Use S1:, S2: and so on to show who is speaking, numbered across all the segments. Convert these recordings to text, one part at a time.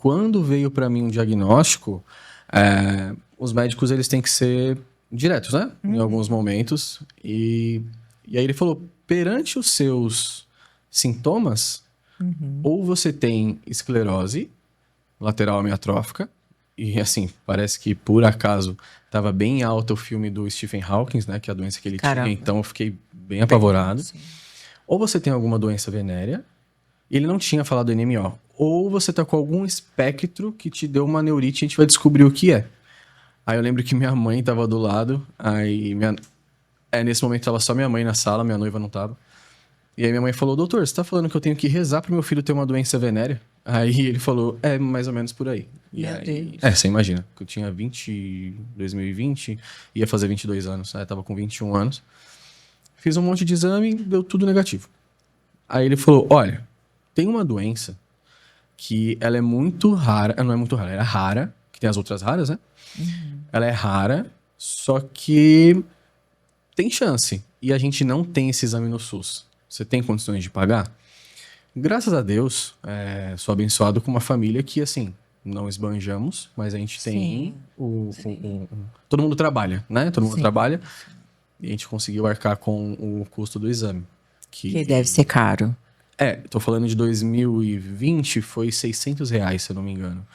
S1: quando veio para mim um diagnóstico, os médicos eles têm que ser diretos, né? Em alguns momentos. E aí ele falou, perante os seus sintomas, ou você tem esclerose lateral amiotrófica, e assim, parece que por acaso estava bem alto o filme do Stephen Hawking, né? Que é a doença que ele tinha, então eu fiquei bem apavorado.
S2: Sim.
S1: Ou você tem alguma doença venérea, e ele não tinha falado NMO. Ou você tá com algum espectro que te deu uma neurite e a gente vai descobrir o que é. Aí eu lembro que minha mãe tava do lado, nesse momento tava só minha mãe na sala, minha noiva não tava. E aí minha mãe falou, doutor, você tá falando que eu tenho que rezar pro meu filho ter uma doença venérea? Aí ele falou, mais ou menos por aí.
S2: Meu Deus.
S1: Você imagina, que eu tinha 2020, ia fazer 22 anos, né? Tava com 21 anos. Fiz um monte de exame, deu tudo negativo. Aí ele falou, olha, tem uma doença que ela é muito rara, não é muito rara, ela é rara, que tem as outras raras, né? Ela é rara, só que tem chance. E a gente não tem esse exame no SUS. Você tem condições de pagar? Graças a Deus, sou abençoado com uma família que, assim, não esbanjamos, mas a gente tem todo mundo trabalha, né? Todo mundo trabalha. E a gente conseguiu arcar com o custo do exame.
S2: Que deve ser caro.
S1: Tô falando de 2020, foi R$600, se eu não me engano.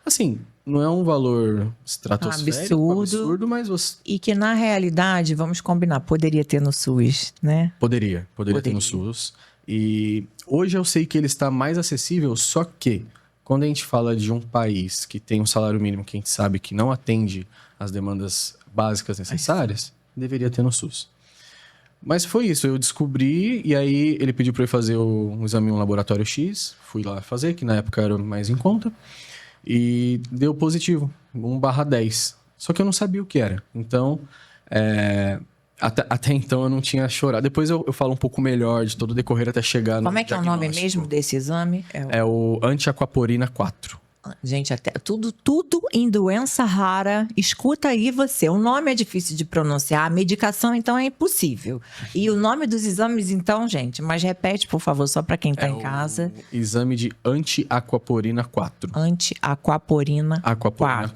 S1: Assim, não é um valor estratosférico, absurdo, mas você...
S2: E que, na realidade, vamos combinar, poderia ter no SUS, né?
S1: Poderia ter no SUS. E hoje eu sei que ele está mais acessível, só que quando a gente fala de um país que tem um salário mínimo que a gente sabe que não atende às demandas básicas necessárias, deveria ter no SUS. Mas foi isso, eu descobri, e aí ele pediu para eu fazer um exame em um laboratório X, fui lá fazer, que na época era mais em conta, e deu positivo, 1/10. Só que eu não sabia o que era, então, até então eu não tinha chorado. Depois eu falo um pouco melhor de todo o decorrer até chegar no
S2: Como é que é o nome mesmo desse exame?
S1: É o antiaquaporina 4.
S2: Gente, até tudo em doença rara. Escuta aí você. O nome é difícil de pronunciar, a medicação, então, é impossível. E o nome dos exames, então, gente, mas repete, por favor, só para quem tá em casa.
S1: Exame de antiaquaporina 4.
S2: Antiaquaporina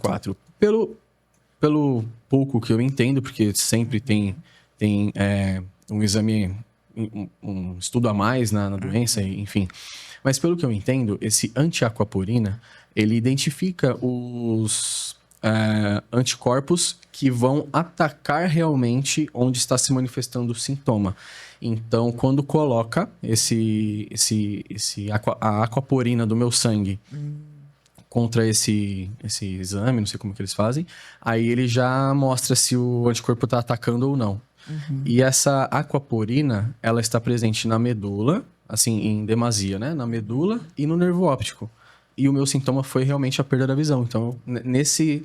S1: 4. Pelo pouco que eu entendo, porque sempre tem um exame, um estudo a mais na doença, enfim. Mas pelo que eu entendo, esse antiaquaporina, ele identifica os anticorpos que vão atacar realmente onde está se manifestando o sintoma. Então, quando coloca a aquaporina do meu sangue contra esse exame, não sei como que eles fazem, aí ele já mostra se o anticorpo está atacando ou não. E essa aquaporina, ela está presente na medula, assim, em demasia, né? Na medula e no nervo óptico. E o meu sintoma foi realmente a perda da visão. Então, nesse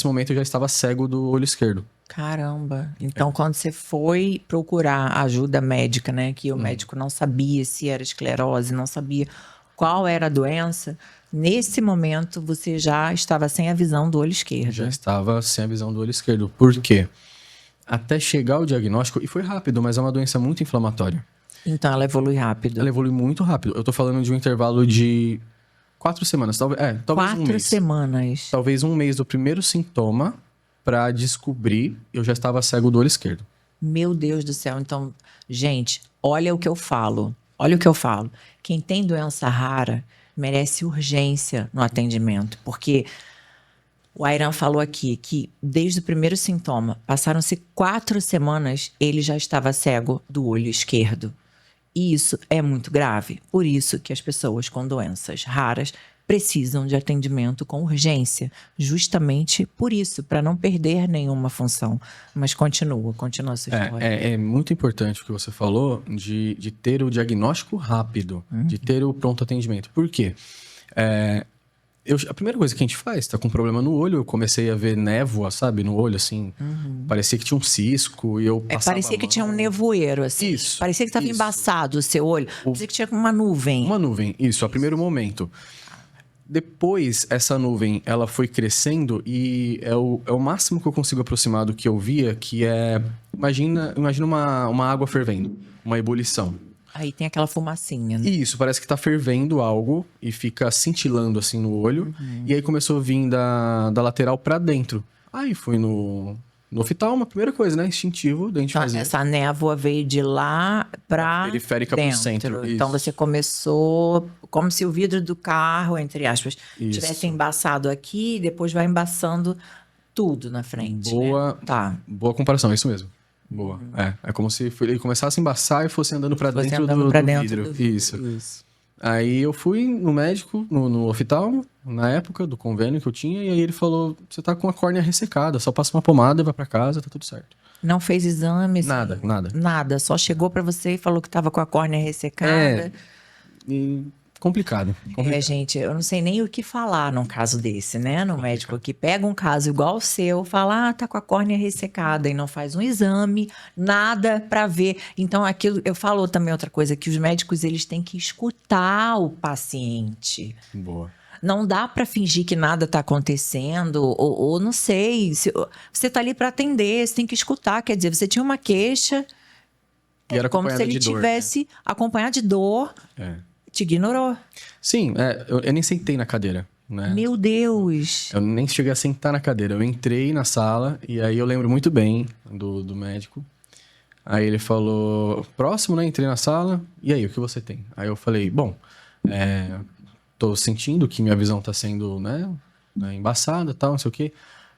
S1: momento, eu já estava cego do olho esquerdo.
S2: Caramba. Então, quando você foi procurar ajuda médica, né? Que o médico não sabia se era esclerose, não sabia qual era a doença. Nesse momento, você já estava sem a visão do olho esquerdo.
S1: Já estava sem a visão do olho esquerdo. Por quê? Até chegar o diagnóstico, e foi rápido, mas é uma doença muito inflamatória.
S2: Então, ela evolui rápido.
S1: Ela evolui muito rápido. Eu tô falando de um intervalo de 4 semanas. Talvez
S2: 4
S1: um mês.
S2: semanas.
S1: Talvez um mês do primeiro sintoma pra descobrir, eu já estava cego do olho esquerdo.
S2: Meu Deus do céu. Então, gente, olha o que eu falo. Olha o que eu falo. Quem tem doença rara merece urgência no atendimento, porque o Ayran falou aqui que desde o primeiro sintoma, passaram-se 4 semanas, ele já estava cego do olho esquerdo. E isso é muito grave. Por isso que as pessoas com doenças raras precisam de atendimento com urgência. Justamente por isso, para não perder nenhuma função. Mas continua a sua história.
S1: É muito importante o que você falou de ter o diagnóstico rápido, de ter o pronto atendimento. Por quê? A primeira coisa que a gente faz, tá com problema no olho, eu comecei a ver névoa, sabe, no olho, assim. Parecia que tinha um cisco e eu passava
S2: parecia que tinha um nevoeiro, assim.
S1: Isso.
S2: Parecia que estava embaçado o seu olho. Parecia que tinha uma nuvem.
S1: Uma nuvem, isso, a primeiro momento. Depois, essa nuvem, ela foi crescendo e é o máximo que eu consigo aproximar do que eu via, que é... Imagina uma água fervendo, uma ebulição.
S2: Aí tem aquela fumacinha, né?
S1: E isso, parece que tá fervendo algo e fica cintilando assim no olho. E aí começou a vir da lateral pra dentro. Aí fui no oftalmo, primeira coisa, né? Instintivo, dente
S2: Então,
S1: fazer.
S2: essa névoa veio de lá pra
S1: Periférica pro
S2: dentro.
S1: centro,
S2: Então
S1: isso.
S2: você começou como se o vidro do carro, entre aspas,
S1: Isso.
S2: tivesse embaçado aqui e depois vai embaçando tudo na frente,
S1: Boa,
S2: né? Tá.
S1: boa comparação, é isso mesmo. Boa. É como se ele começasse a embaçar e fosse andando pra
S2: Você
S1: dentro
S2: andando
S1: do,
S2: pra
S1: do
S2: dentro
S1: vidro.
S2: do vidro.
S1: Isso.
S2: Isso.
S1: Aí eu fui no médico, no oftalmo, na época do convênio que eu tinha, e aí ele falou: você tá com a córnea ressecada, só passa uma pomada e vai pra casa, tá tudo certo.
S2: Não fez exame, assim,
S1: Nada, nada.
S2: Nada. Só chegou pra você e falou que tava com a córnea ressecada.
S1: É. E complicado.
S2: Gente, eu não sei nem o que falar num caso desse, né? No médico que pega um caso igual o seu, fala, tá com a córnea ressecada e não faz um exame, nada pra ver. Então, aquilo, eu falo também outra coisa, que os médicos, eles têm que escutar o paciente.
S1: Boa.
S2: Não dá pra fingir que nada tá acontecendo, ou não sei, você tá ali pra atender, você tem que escutar, quer dizer, você tinha uma queixa,
S1: E era
S2: como se
S1: acompanhado
S2: ele
S1: de dor,
S2: tivesse acompanhado de dor,
S1: né?
S2: te ignorou.
S1: Sim, eu nem sentei na cadeira, né?
S2: Meu Deus!
S1: Eu nem cheguei a sentar na cadeira. Eu entrei na sala e aí eu lembro muito bem do médico. Aí ele falou, próximo, né? Entrei na sala. E aí, o que você tem? Aí eu falei, bom, tô sentindo que minha visão tá sendo, né, embaçada e tal, não sei o quê.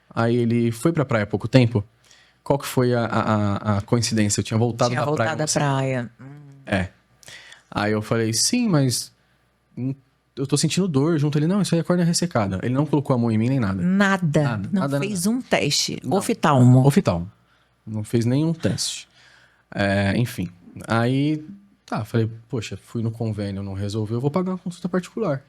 S1: Aí ele foi pra praia há pouco tempo. Qual que foi a coincidência? Eu tinha voltado
S2: Tinha
S1: da praia.
S2: voltado da praia.
S1: É. Aí eu falei, sim, mas eu tô sentindo dor junto. Ele, não, isso aí é córnea ressecada. Ele não colocou a mão em mim nem nada.
S2: Nada. Não
S1: Nada,
S2: fez
S1: nada.
S2: um teste.
S1: Não.
S2: Oftalmo.
S1: Oftalmo. Não fez nenhum teste. Enfim. Aí, tá, falei, poxa, fui no convênio, não resolveu, vou pagar uma consulta particular.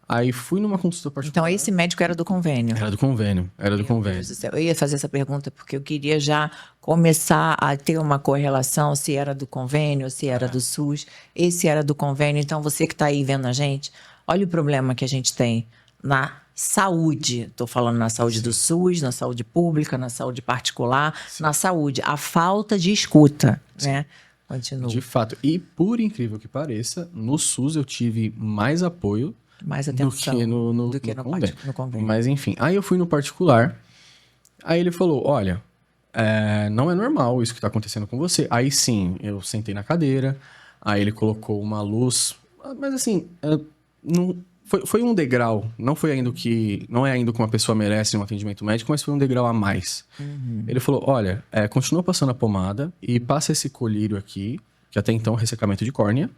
S1: Aí fui numa consulta particular.
S2: Então, esse médico era do convênio.
S1: Era do convênio,
S2: Meu Deus do céu. Eu ia fazer essa pergunta porque eu queria já começar a ter uma correlação se era do convênio, se era do SUS. Esse era do convênio. Então, você que está aí vendo a gente, olha o problema que a gente tem na saúde. Estou falando na saúde do SUS, na saúde pública, na saúde particular, na saúde. A falta de escuta, né? Continua.
S1: De fato. E por incrível que pareça, no SUS eu tive mais apoio
S2: Mais
S1: do
S2: atenção
S1: que no convênio.
S2: no convênio.
S1: Mas enfim, aí eu fui no particular. Aí ele falou, olha, não é normal isso que tá acontecendo com você. Aí sim, eu sentei na cadeira. Aí ele colocou uma luz. Mas assim, não, foi um degrau. Não é ainda o que uma pessoa merece um atendimento médico, mas foi um degrau a mais. Ele falou, olha, continua passando a pomada e passa esse colírio aqui, que até então é ressecamento de córnea.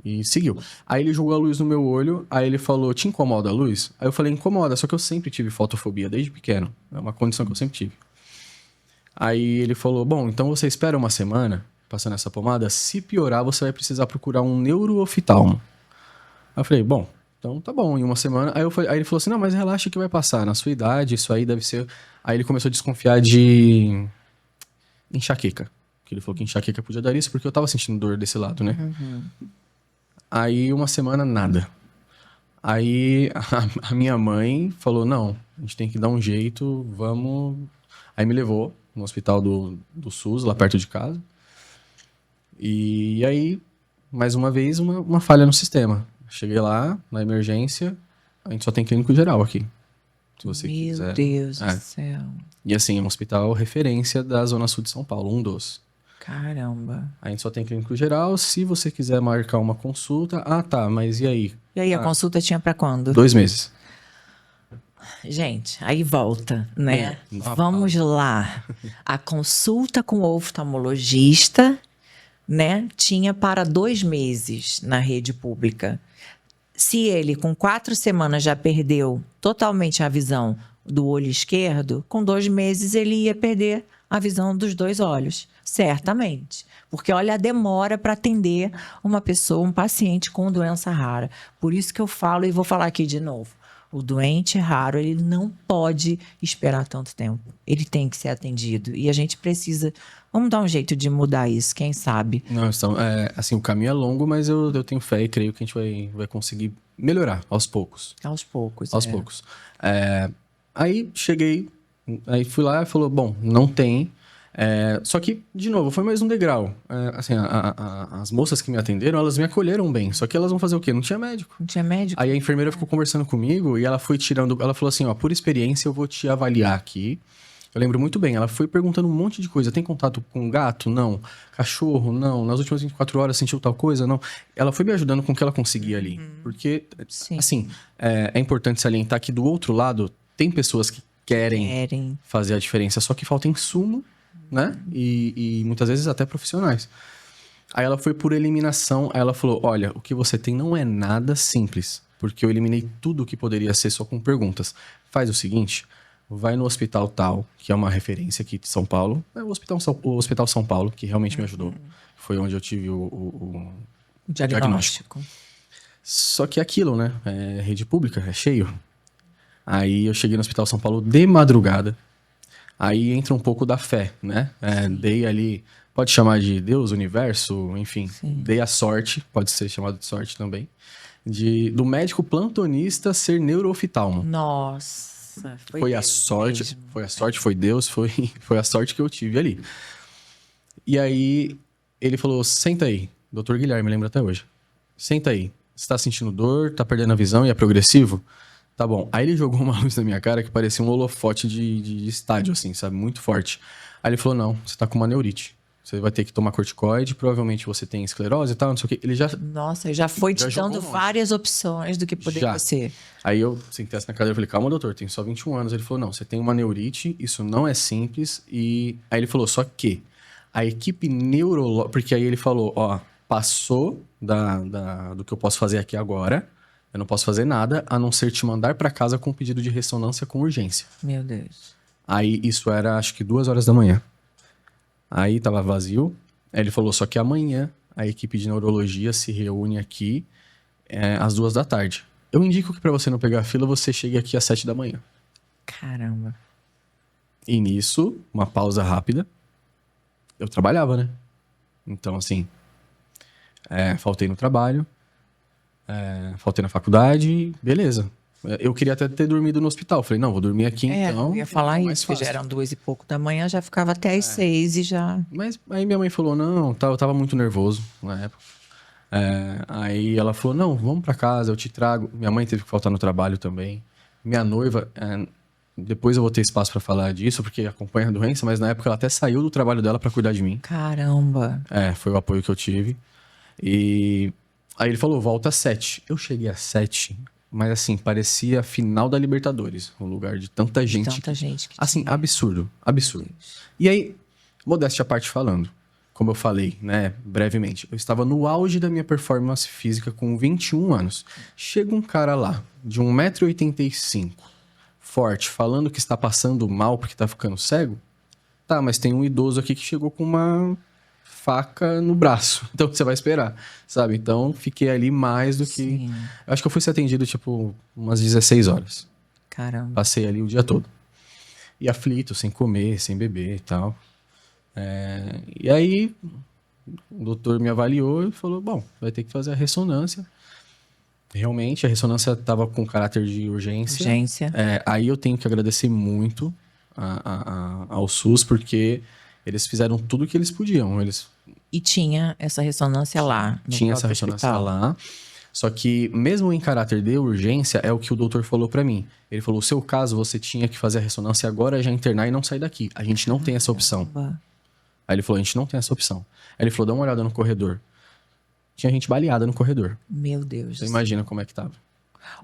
S1: E seguiu. Aí ele jogou a luz no meu olho, aí ele falou, te incomoda a luz? Aí eu falei, incomoda, só que eu sempre tive fotofobia, desde pequeno. É uma condição que eu sempre tive. Aí ele falou, bom, então você espera uma semana, passando essa pomada, se piorar, você vai precisar procurar um neurooftalmo. Aí eu falei, bom, então tá bom, em uma semana. Aí ele falou assim, não, mas relaxa que vai passar, na sua idade, isso aí deve ser... Aí ele começou a desconfiar de enxaqueca. Que ele falou que enxaqueca podia dar isso, porque eu tava sentindo dor desse lado, né? Aí, uma semana, nada. Aí, a minha mãe falou, não, a gente tem que dar um jeito, vamos... Aí me levou no hospital do SUS, lá perto de casa. E aí, mais uma vez, uma falha no sistema. Cheguei lá, na emergência, a gente só tem clínico geral aqui. Se você quiser.
S2: Meu Deus do céu.
S1: E assim, é um hospital referência da Zona Sul de São Paulo, um dos.
S2: Caramba.
S1: A gente só tem clínico geral. Se você quiser marcar uma consulta... Ah, tá, mas e aí?
S2: E aí, a consulta tinha pra quando?
S1: 2 meses.
S2: Gente, aí volta, né?
S1: Uma
S2: Vamos lá. A consulta com o oftalmologista, né, tinha para 2 meses na rede pública. Se ele, com 4 semanas, já perdeu totalmente a visão do olho esquerdo, com 2 meses ele ia perder a visão dos 2 olhos. Certamente. Porque olha a demora para atender uma pessoa, um paciente com doença rara. Por isso que eu falo e vou falar aqui de novo. O doente raro, ele não pode esperar tanto tempo. Ele tem que ser atendido. E a gente precisa... Vamos dar um jeito de mudar isso, quem sabe?
S1: Não, então, assim, o caminho é longo, mas eu tenho fé e creio que a gente vai conseguir melhorar aos poucos.
S2: Aos poucos.
S1: Aos poucos. Aí cheguei, aí fui lá e falou, bom, não tem. Só que, de novo, foi mais um degrau. Assim, as moças que me atenderam, elas me acolheram bem. Só que elas vão fazer o quê? Não tinha médico.
S2: Não tinha médico?
S1: Aí a enfermeira ficou conversando comigo e ela foi tirando... Ela falou assim, ó, por experiência eu vou te avaliar aqui. Eu lembro muito bem, ela foi perguntando um monte de coisa. Tem contato com gato? Não. Cachorro? Não. Nas últimas 24 horas sentiu tal coisa? Não. Ela foi me ajudando com o que ela conseguia ali. Porque,
S2: Sim.
S1: assim, é importante salientar que do outro lado tem pessoas que querem fazer a diferença, só que falta insumo, né? E muitas vezes até profissionais. Aí ela foi por eliminação, aí ela falou, olha, o que você tem não é nada simples, porque eu eliminei tudo que poderia ser só com perguntas. Faz o seguinte, vai no hospital tal, que é uma referência aqui de São Paulo, o Hospital São Paulo, que realmente me ajudou. Foi onde eu tive o diagnóstico. Só que é aquilo, né? É rede pública, é cheio. Aí eu cheguei no Hospital São Paulo de madrugada. Aí entra um pouco da fé, né? Dei ali, pode chamar de Deus, universo, enfim. Sim. Dei a sorte, pode ser chamado de sorte também, do médico plantonista ser neurooftalmo.
S2: Nossa,
S1: foi a sorte, mesmo. Foi a sorte, foi Deus, foi a sorte que eu tive ali. E aí ele falou, senta aí, Dr. Guilherme, lembro até hoje. Senta aí, você tá sentindo dor, tá perdendo a visão e é progressivo? Tá bom. Aí ele jogou uma luz na minha cara que parecia um holofote de estádio, assim, sabe? Muito forte. Aí ele falou, não, você tá com uma neurite. Você vai ter que tomar corticoide, provavelmente você tem esclerose e tal, não sei o quê. Ele já...
S2: Nossa, já foi te dando várias opções do que poderia ser.
S1: Aí eu sentei na cadeira e falei, calma, doutor, tem só 21 anos. Ele falou, não, você tem uma neurite, isso não é simples. E aí ele falou, só que a equipe neurológica... Porque aí ele falou, ó, passou do que eu posso fazer aqui agora... Eu não posso fazer nada, a não ser te mandar para casa com pedido de ressonância com urgência.
S2: Meu Deus.
S1: Aí, isso era, acho que 2 horas da manhã. Aí, tava vazio. Aí ele falou, só que amanhã a equipe de neurologia se reúne aqui às 2 da tarde. Eu indico que para você não pegar a fila, você chegue aqui às 7 da manhã.
S2: Caramba.
S1: E nisso, uma pausa rápida. Eu trabalhava, né? Então, assim, faltei no trabalho. Faltei na faculdade, beleza. Eu queria até ter dormido no hospital. Falei, não, vou dormir aqui então.
S2: Eu ia falar isso, que já eram 2 e pouco da manhã, já ficava até às 6 e já...
S1: Mas aí minha mãe falou, não, eu tava muito nervoso na época. Aí ela falou, não, vamos pra casa, eu te trago. Minha mãe teve que faltar no trabalho também. Minha noiva, depois eu vou ter espaço pra falar disso, porque acompanha a doença, mas na época ela até saiu do trabalho dela pra cuidar de mim.
S2: Caramba.
S1: Foi o apoio que eu tive. E... Aí ele falou, volta às 7. Eu cheguei às 7, mas assim, parecia a final da Libertadores. Um lugar de tanta gente.
S2: Gente que
S1: assim,
S2: tinha.
S1: absurdo. E aí, modéstia à parte falando, como eu falei, né, brevemente, eu estava no auge da minha performance física com 21 anos. Chega um cara lá, de 1,85 m, forte, falando que está passando mal porque está ficando cego. Tá, mas tem um idoso aqui que chegou com uma... faca no braço. Então você vai esperar, sabe? Então fiquei ali mais do que... Eu acho que eu fui ser atendido, tipo, umas 16 horas.
S2: Caramba.
S1: Passei ali o dia todo. E aflito, sem comer, sem beber e tal. E aí, o doutor me avaliou e falou, bom, vai ter que fazer a ressonância. Realmente, a ressonância estava com caráter de urgência. Aí eu tenho que agradecer muito ao SUS, porque... Eles fizeram tudo o que eles podiam.
S2: E tinha essa ressonância lá.
S1: Tinha essa ressonância lá. Só que, mesmo em caráter de urgência, é o que o doutor falou pra mim. Ele falou, o seu caso, você tinha que fazer a ressonância agora, já internar e não sair daqui. A gente não tem essa opção. Aí ele falou, a gente não tem essa opção. Aí ele falou, dá uma olhada no corredor. Tinha gente baleada no corredor.
S2: Meu Deus.
S1: Você imagina como é que tava.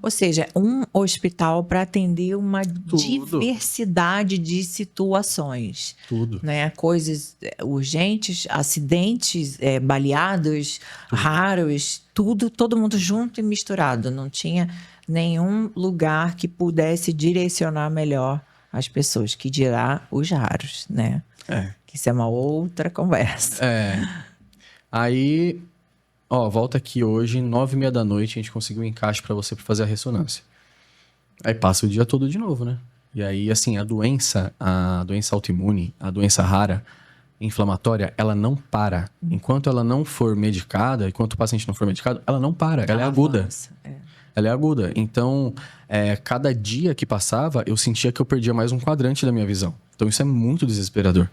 S2: Ou seja, um hospital para atender uma diversidade de situações.
S1: Tudo.
S2: Né? Coisas urgentes, acidentes, baleados, raros, tudo, todo mundo junto e misturado. Não tinha nenhum lugar que pudesse direcionar melhor as pessoas, que dirá os raros, né? Que isso é uma outra conversa.
S1: Aí... volta aqui hoje, 9h30 da noite, a gente conseguiu um encaixe pra você pra fazer a ressonância. Aí passa o dia todo de novo, né? E aí, assim, a doença autoimune, a doença rara, inflamatória, ela não para. Enquanto ela não for medicada, enquanto o paciente não for medicado, ela não para, ela é aguda. Ela é aguda. Então, cada dia que passava, eu sentia que eu perdia mais um quadrante da minha visão. Então, isso é muito desesperador.